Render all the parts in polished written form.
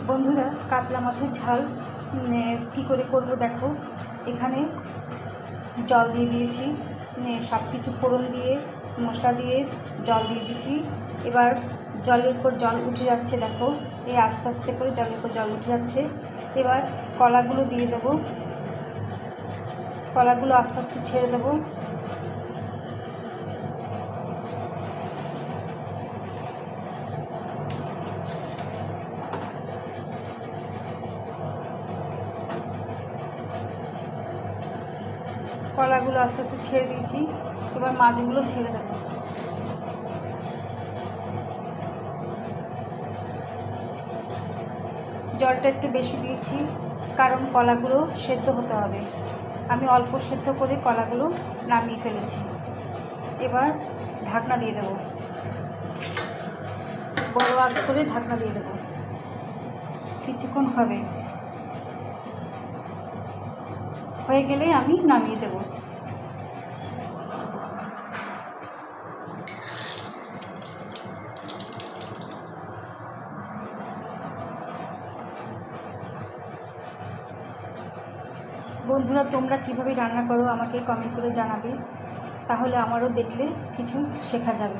বন্ধুরা, কাতলা মাছের ঝাল কী করে করব দেখো। এখানে জল দিয়ে দিয়েছি, সব কিছু ফোড়ন দিয়ে মশলা দিয়ে জল দিয়ে দিয়েছি। এবার জলের উপর জল উঠে যাচ্ছে, দেখো এই আস্তে আস্তে করে জলের উপর জল উঠে যাচ্ছে। এবার কলাগুলো দিয়ে দেবো, কলাগুলো আস্তে আস্তে ছেড়ে দেবো। কলাগুলো আস্তে আস্তে ছেড়ে দিয়েছি, এবার মাছগুলো ছেড়ে দেবো। জলটা একটু বেশি দিয়েছি কারণ কলাগুলো সেদ্ধ হতে হবে। আমি অল্প সেদ্ধ করে কলাগুলো নামিয়ে ফেলেছি। এবার ঢাকনা দিয়ে দেবো, বড় আঁচ করে ঢাকনা দিয়ে দেবো। কিছুক্ষণ হয়ে গেলে আমি নামিয়ে দেবো। বন্ধুরা, তোমরা কীভাবে রান্না করো আমাকে কমেন্ট করে জানাবে, তাহলে আমারও দেখলে কিছু শেখা যাবে।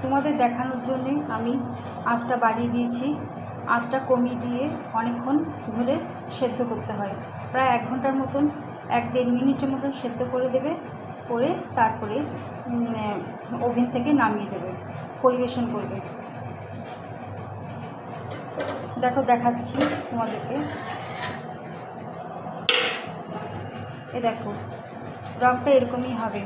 তোমাদের দেখানোর জন্যে আমি আঁচটা বাড়িয়ে দিয়েছি। আঁচটা কমিয়ে দিয়ে অনেকক্ষণ ধরে সেদ্ধ করতে হয়, প্রায় 1 ঘন্টার মতন, 1-1.5 মিনিটের মতন সেদ্ধ করে দেবে। করে তারপরে ওভেন থেকে নামিয়ে দেবে, পরিবেশন করবে। দেখো দেখাচ্ছি তোমাদেরকে, এ দেখো রঙটা এরকমই হবে।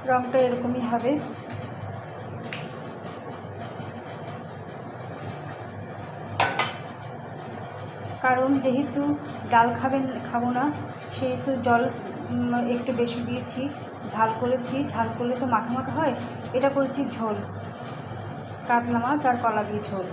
রঙটা এরকমই হবে। কারণ যেহেতু ডাল খাবো না, সেহেতু জল একটু বেশি দিয়েছি। ঝাল করেছি, ঝাল করলে তো মাখা মাখা হয়। এটা করেছি ঝোল, কাতলা মাছ আর কলা দিয়ে ঝোল।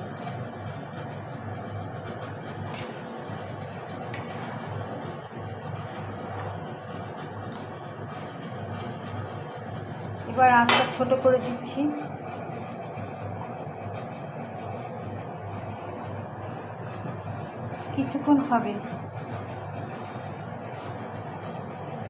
এবার আঁচটা ছোট করে দিচ্ছি। কিছুক্ষণ হবে,